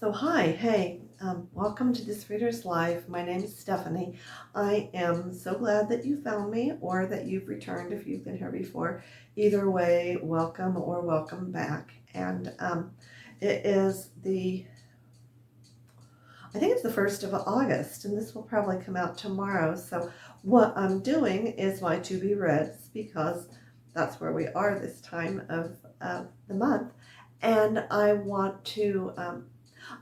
So hi, hey, welcome to this Reader's Life. My name is Stephanie. I am so glad that you found me or that you've returned if you've been here before. Either way, welcome or welcome back. And it is I think it's the 1st of August, and this will probably come out tomorrow. So what I'm doing is my to be reads because that's where we are this time of the month. And I want to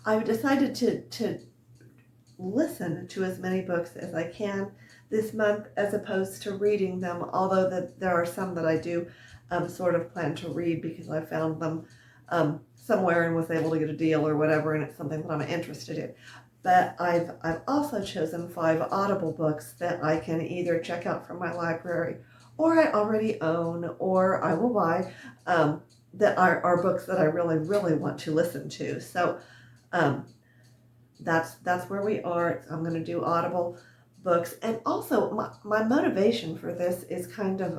I've decided to listen to as many books as I can this month as opposed to reading them, although there are some that I do sort of plan to read because I found them somewhere and was able to get a deal or whatever, and it's something that I'm interested in. But I've also chosen 5 Audible books that I can either check out from my library or I already own or I will buy that are books that I really, really want to listen to. So that's where we are. I'm going to do Audible books, and also my motivation for this is kind of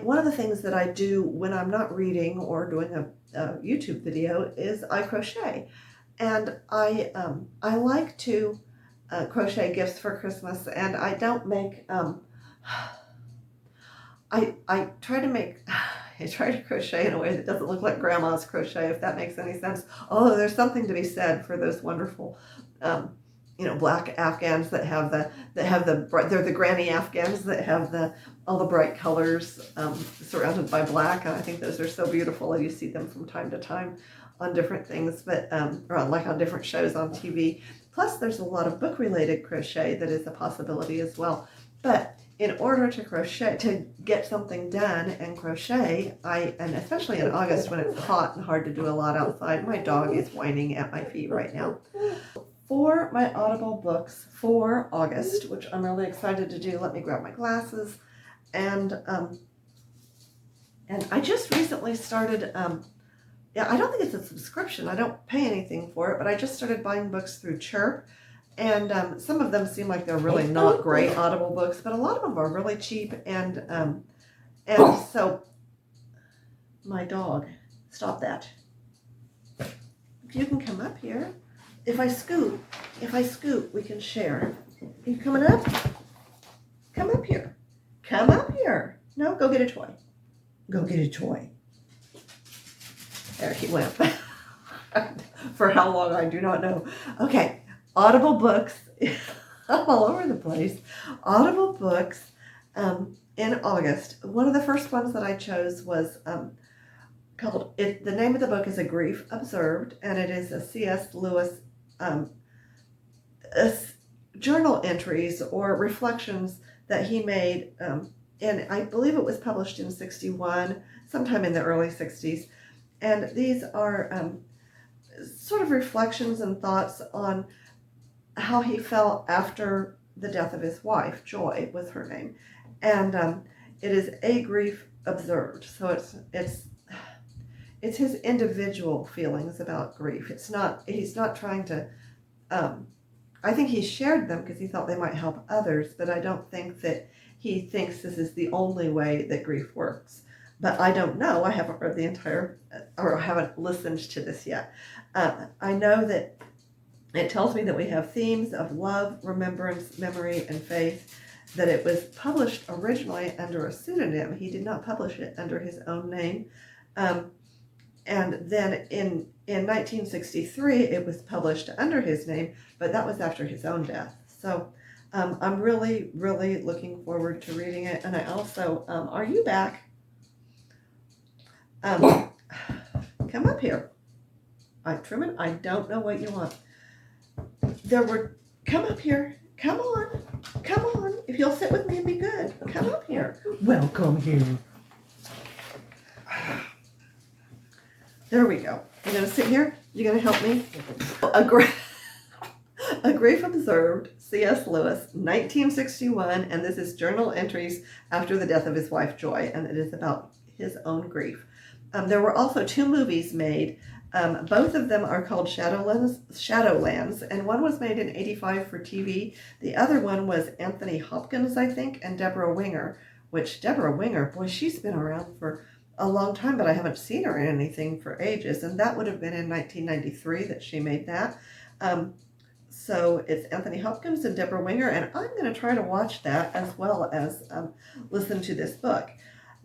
one of the things that I do when I'm not reading or doing a YouTube video is I crochet, and I like to crochet gifts for Christmas, and I don't make I try to make I try to crochet in a way that doesn't look like grandma's crochet, if that makes any sense. Although there's something to be said for those wonderful, black Afghans that have they're the granny Afghans that have all the bright colors surrounded by black, and I think those are so beautiful, and you see them from time to time on different things, but or like on different shows on TV. Plus, there's a lot of book-related crochet that is a possibility as well, but in order to crochet, to get something done and crochet, and especially in August when it's hot and hard to do a lot outside, my dog is whining at my feet right now. For my Audible books for August, which I'm really excited to do, let me grab my glasses, and I just recently started, I don't think it's a subscription, I don't pay anything for it, but I just started buying books through Chirp. And some of them seem like they're really not great Audible books, but a lot of them are really cheap. And so, my dog, stop that. If you can come up here, if I scoot, we can share. Are you coming up? Come up here. Come up here. No, go get a toy. Go get a toy. There he went. For how long, I do not know. Okay. Audible books, all over the place. Audible books in August. One of the first ones that I chose was called, the name of the book is A Grief Observed, and it is a C.S. Lewis journal entries or reflections that he made, and I believe it was published in 1961, sometime in the early 60s. And these are sort of reflections and thoughts on how he felt after the death of his wife. Joy was her name, and it is A Grief Observed. So it's his individual feelings about grief. He's not trying to. I think he shared them because he thought they might help others, but I don't think that he thinks this is the only way that grief works. But I don't know. I haven't read the entire, or haven't listened to this yet. I know that it tells me that we have themes of love, remembrance, memory, and faith, that it was published originally under a pseudonym. He did not publish it under his own name. And then in 1963, it was published under his name, but that was after his own death. So I'm really, really looking forward to reading it. And I also, are you back? Come up here. Truman, I don't know what you want. Come up here. Come on. If you'll sit with me and be good. Come up here. Welcome here. There we go. You're going to sit here? You're going to help me? A Grief Observed, C.S. Lewis, 1961, and this is journal entries after the death of his wife, Joy, and it is about his own grief. There were also 2 movies made. Both of them are called Shadowlands, and one was made in 1985 for TV. The other one was Anthony Hopkins, I think, and Deborah Winger, boy, she's been around for a long time, but I haven't seen her in anything for ages. And that would have been in 1993 that she made that. So it's Anthony Hopkins and Deborah Winger, and I'm going to try to watch that as well as listen to this book.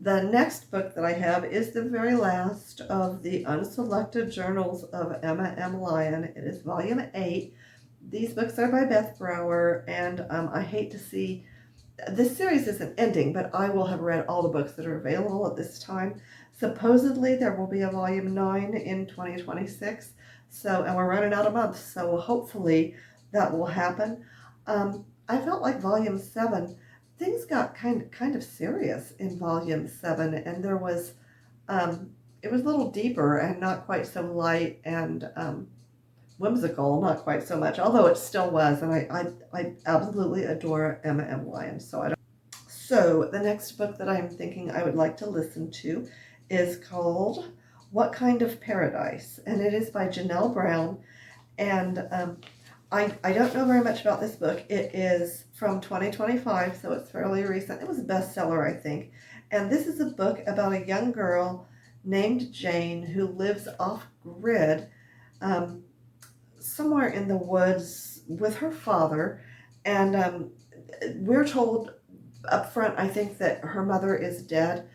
The next book that I have is the very last of the Unselected Journals of Emma M. Lyon. It is volume 8. These books are by Beth Brower, and I hate to see this series isn't ending, but I will have read all the books that are available at this time. Supposedly there will be a volume 9 in 2026, and we're running out of months, so hopefully that will happen. I felt like volume 7, things got kind of serious in volume 7, and there was it was a little deeper and not quite so light and whimsical, not quite so much, although it still was, and I absolutely adore Emma M. Lyon. So the next book that I'm thinking I would like to listen to is called What Kind of Paradise? And it is by Janelle Brown. And I don't know very much about this book. It is from 2025, so it's fairly recent. It was a bestseller, I think. And this is a book about a young girl named Jane who lives off-grid somewhere in the woods with her father. And we're told up front, I think, that her mother is dead,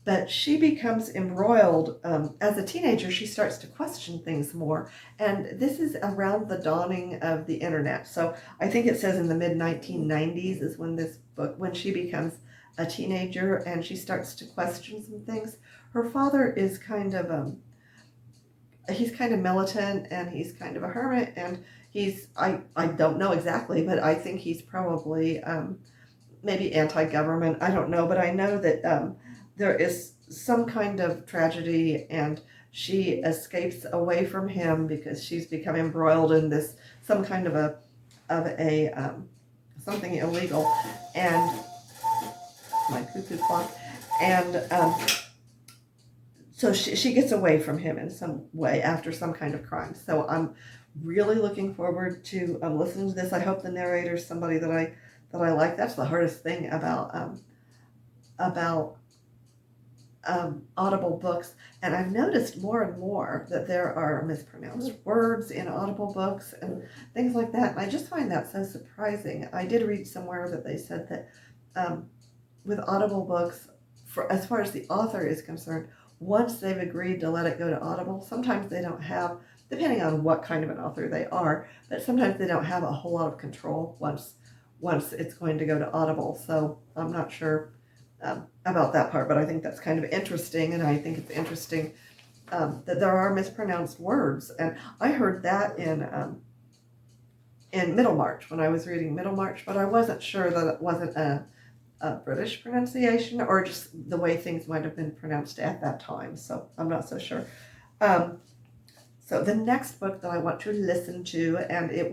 but she becomes embroiled. As a teenager, she starts to question things more, and this is around the dawning of the internet. So I think it says in the mid-1990s is when she becomes a teenager and she starts to question some things. Her father is kind of he's kind of militant, and he's kind of a hermit, and I don't know exactly, but I think he's probably maybe anti-government. I don't know, but I know that there is some kind of tragedy, and she escapes away from him because she's become embroiled in this some kind of something illegal, and my cuckoo clock, and so she gets away from him in some way after some kind of crime. So I'm really looking forward to listening to this. I hope the narrator is somebody that I like. That's the hardest thing about Audible books, and I've noticed more and more that there are mispronounced words in Audible books and things like that, and I just find that so surprising. I did read somewhere that they said that with Audible books, as far as the author is concerned, once they've agreed to let it go to Audible, sometimes they don't have, depending on what kind of an author they are, but sometimes they don't have a whole lot of control once it's going to go to Audible. So I'm not sure about that part, but I think that's kind of interesting, and I think it's interesting that there are mispronounced words. And I heard that in Middlemarch when I was reading Middlemarch, but I wasn't sure that it wasn't a British pronunciation or just the way things might have been pronounced at that time. So I'm not so sure. So the next book that I want to listen to, and I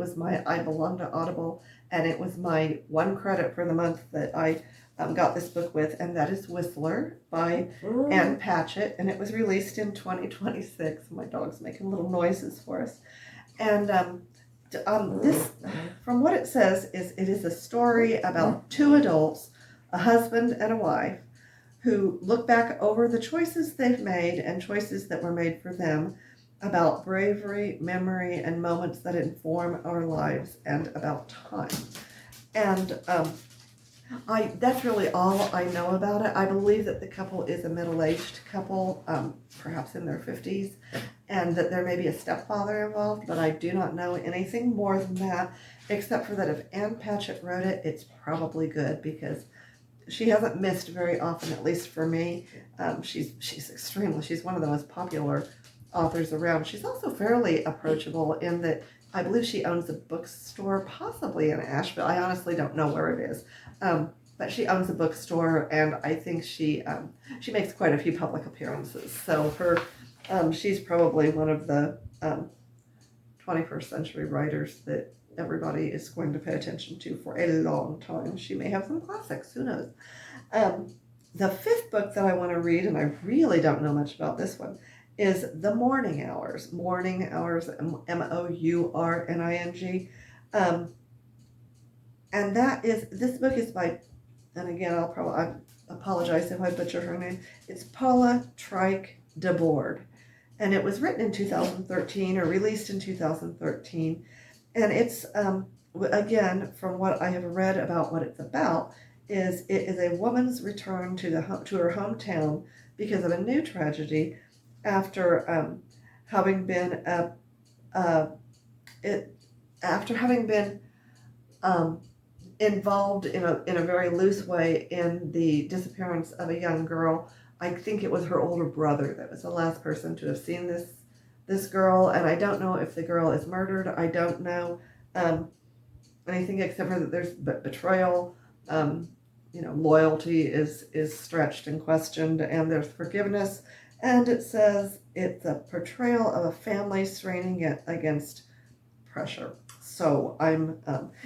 belong to Audible, and it was my 1 credit for the month that I got this book with, and that is Whistler by Ann Patchett, and it was released in 2026. My dog's making little noises for us. And this, from what it says, it is a story about 2 adults, a husband and a wife, who look back over the choices they've made and choices that were made for them, about bravery, memory, and moments that inform our lives, and about time. And that's really all I know about it. I believe that the couple is a middle-aged couple, perhaps in their 50s, and that there may be a stepfather involved, but I do not know anything more than that, except for that if Ann Patchett wrote it, it's probably good, because she hasn't missed very often, at least for me. She's one of the most popular authors around. She's also fairly approachable in that I believe she owns a bookstore, possibly in Asheville. I honestly don't know where it is. But she owns a bookstore, and I think she makes quite a few public appearances. So she's probably one of the 21st century writers that everybody is going to pay attention to for a long time. She may have some classics, who knows. The 5th book that I want to read, and I really don't know much about this one, is The Morning Hours. Morning Hours, Mourning. And this book is by, and again, apologize if I butcher her name. It's Paula Trike DeBoard. And it was written in 2013 or released in 2013. And it's, again, from what I have read about what it's about, is it is a woman's return to her hometown because of a new tragedy after having been after having been involved in a very loose way in the disappearance of a young girl. I think it was her older brother that was the last person to have seen this girl, and I don't know if the girl is murdered. I don't know anything except for that there's betrayal. Loyalty is stretched and questioned, and there's forgiveness. And it says it's a portrayal of a family straining against pressure. So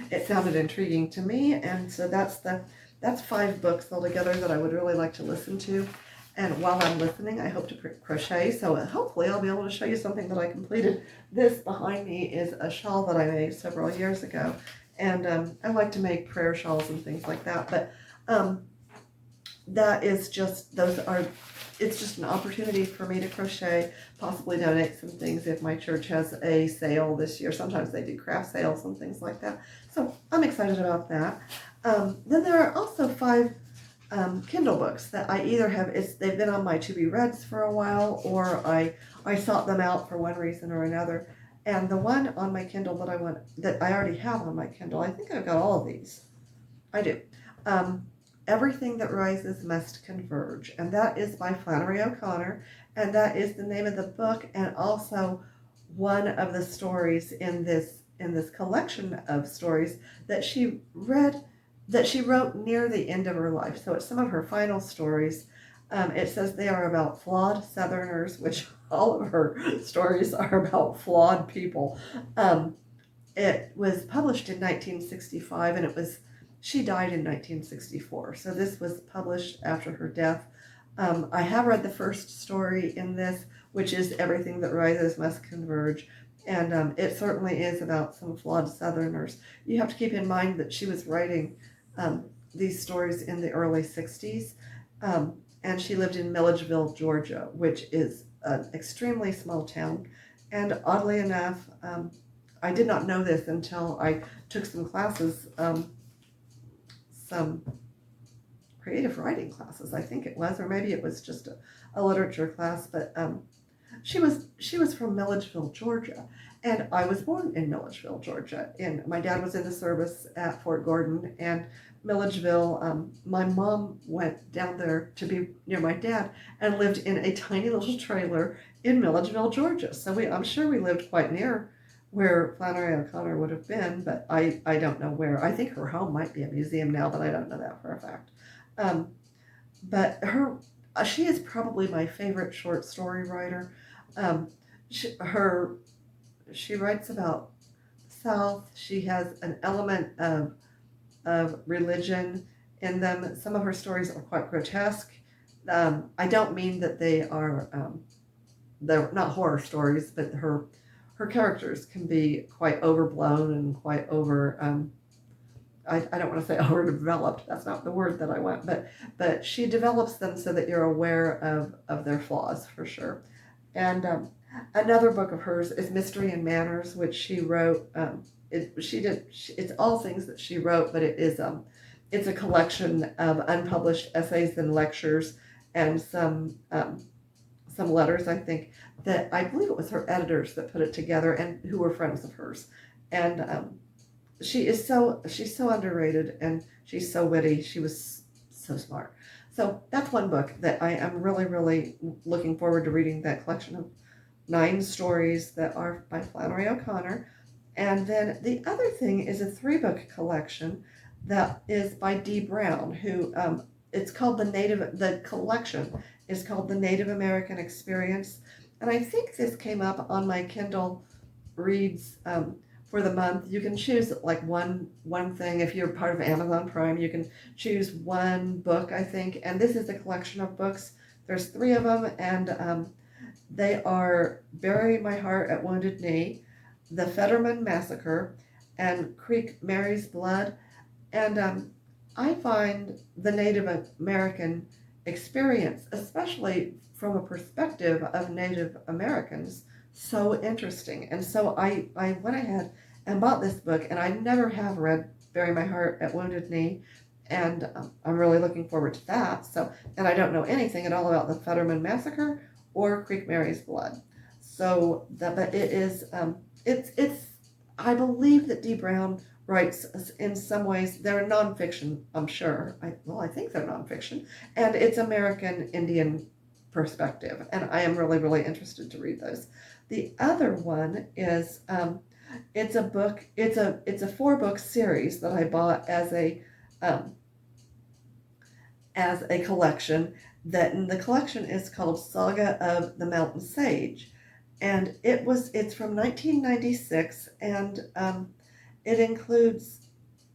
it sounded intriguing to me, and so that's 5 books altogether that I would really like to listen to. And while I'm listening, I hope to crochet, so hopefully I'll be able to show you something that I completed. This behind me is a shawl that I made several years ago, and I like to make prayer shawls and things like that, but that is just, it's just an opportunity for me to crochet, possibly donate some things if my church has a sale this year. Sometimes they do craft sales and things like that. So I'm excited about that. Then there are also 5 Kindle books that I either they've been on my to-be-reads for a while, or I sought them out for one reason or another. And the one on my Kindle that I already have on my Kindle, I think I've got all of these. I do. Everything That Rises Must Converge, and that is by Flannery O'Connor, and that is the name of the book, and also one of the stories in this collection of stories that she wrote near the end of her life. So it's some of her final stories. It says they are about flawed Southerners, which all of her stories are about flawed people. It was published in 1965, and she died in 1964. So this was published after her death. I have read the first story in this, which is Everything That Rises Must Converge. And it certainly is about some flawed Southerners. You have to keep in mind that she was writing these stories in the early 60s. And she lived in Milledgeville, Georgia, which is an extremely small town. And oddly enough, I did not know this until I took some classes, some creative writing classes, I think it was, or maybe it was just a literature class, but she was from Milledgeville, Georgia, and I was born in Milledgeville, Georgia, and my dad was in the service at Fort Gordon, and Milledgeville, my mom went down there to be near my dad and lived in a tiny little trailer in Milledgeville, Georgia, so I'm sure we lived quite near where Flannery O'Connor would have been, but I don't know where. I think her home might be a museum now, but I don't know that for a fact. But she is probably my favorite short story writer. She writes about the South. She has an element of religion in them. Some of her stories are quite grotesque. I don't mean that they're not horror stories, but her characters can be quite overblown and quite I don't want to say overdeveloped. That's not the word that I want, but she develops them so that you're aware of their flaws for sure. And another book of hers is Mystery and Manners, which she wrote. It's all things that she wrote, but it's a collection of unpublished essays and lectures and some letters, I think, that I believe it was her editors that put it together and who were friends of hers. And she's so underrated, and she's so witty. She was so smart. So that's one book that I am really, really looking forward to reading, that collection of 9 stories that are by Flannery O'Connor. And then the other thing is a 3-book collection that is by Dee Brown, who it's called the collection is called The Native American Experience. And I think this came up on my Kindle Reads for the month. You can choose like one thing. If you're part of Amazon Prime, you can choose one book, I think. And this is a collection of books. There's 3 of them, and they are Bury My Heart at Wounded Knee, The Fetterman Massacre, and Creek Mary's Blood. And I find the Native American experience, especially from a perspective of Native Americans, so interesting. And so I went ahead and bought this book, and I never have read Bury My Heart at Wounded Knee, and I'm really looking forward to that. So, and I don't know anything at all about the Fetterman Massacre or Creek Mary's Blood. So, but it is, it's, I believe that Dee Brown writes in some ways, they're nonfiction, I'm sure. I think they're nonfiction. And it's American Indian perspective. And I am really, really interested to read those. The other one is, it's a book, it's a 4-book series that I bought um, as a collection. And the collection is called Saga of the Mountain Sage. And it's from 1996, and it includes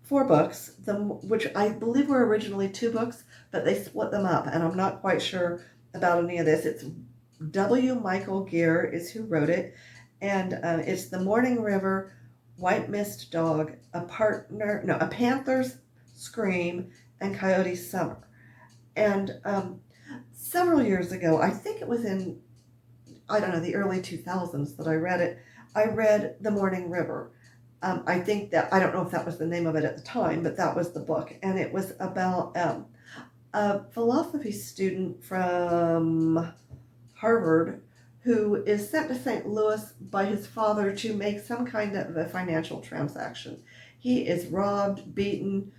4 books, which I believe were originally 2 books, but they split them up, and I'm not quite sure about any of this. It's W. Michael Gear is who wrote it, and it's The Morning River, White Mist Dog, A Panther's Scream, and Coyote's Summer. And several years ago, I think it was in, I don't know, the early 2000s that I read it. I read The Morning River. I think that, I don't know if that was the name of it at the time, but that was the book. And it was about a philosophy student from Harvard who is sent to St. Louis by his father to make some kind of a financial transaction. He is robbed, beaten,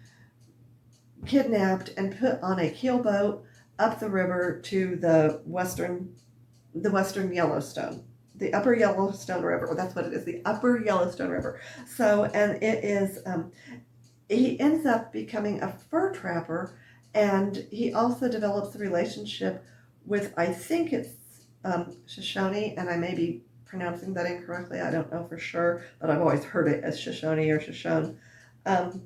kidnapped, and put on a keelboat up the river to the western Yellowstone, the Upper Yellowstone River. That's what it is, the Upper Yellowstone River. So, and it is, he ends up becoming a fur trapper, and he also develops a relationship with, I think it's Shoshone, and I may be pronouncing that incorrectly. I don't know for sure, but I've always heard it as Shoshone or Shoshone. Um,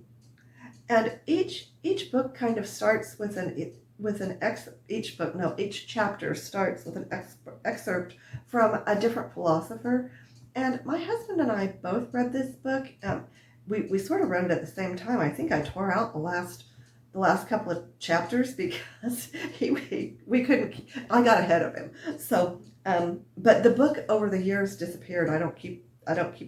and each book kind of starts with each chapter starts with an excerpt from a different philosopher. And my husband and I both read this book. We sort of read it at the same time. I think I tore out the last couple of chapters because we couldn't. I got ahead of him. So, but the book over the years disappeared. I don't keep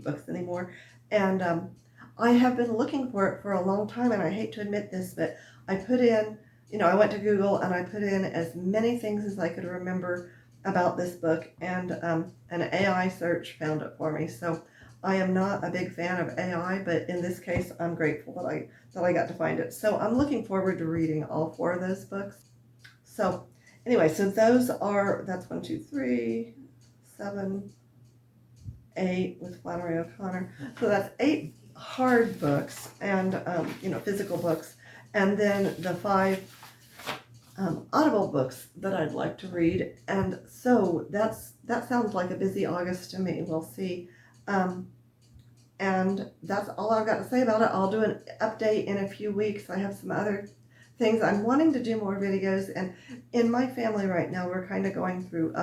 books anymore, and I have been looking for it for a long time. And I hate to admit this, but I put in. I went to Google and I put in as many things as I could remember about this book, and an AI search found it for me. So I am not a big fan of AI, but in this case, I'm grateful that I got to find it. So I'm looking forward to reading all 4 of those books. So anyway, so that's 1, 2, 3, 7, 8 with Flannery O'Connor. So that's 8 hard books and physical books, and then the 5 Audible books that I'd like to read. And so that sounds like a busy August to me. We'll see. And that's all I've got to say about it. I'll do an update in a few weeks. I have some other things. I'm wanting to do more videos, and in my family right now, we're kind of going through,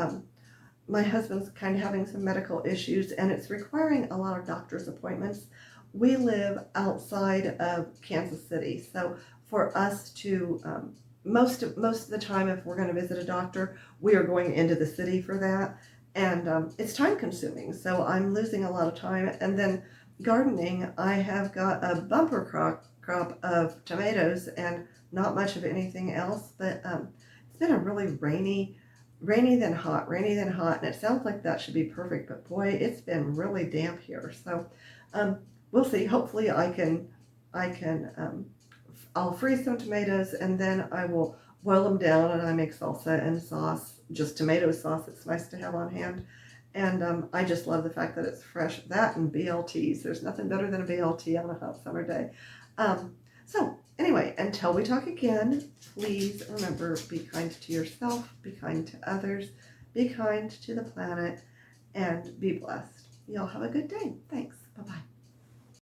my husband's kind of having some medical issues, and it's requiring a lot of doctor's appointments. We live outside of Kansas City, so for us to, most of the time, if we're going to visit a doctor, we are going into the city for that, and it's time consuming, so I'm losing a lot of time. And then gardening, I have got a bumper crop of tomatoes and not much of anything else, but it's been a really rainy then hot, and it sounds like that should be perfect, but boy, it's been really damp here. So we'll see. Hopefully I'll freeze some tomatoes, and then I will boil them down, and I make salsa and sauce, just tomato sauce. It's nice to have on hand. And I just love the fact that it's fresh. That and BLTs. There's nothing better than a BLT on a hot summer day. So anyway, until we talk again, please remember, be kind to yourself, be kind to others, be kind to the planet, and be blessed. Y'all have a good day. Thanks. Bye-bye.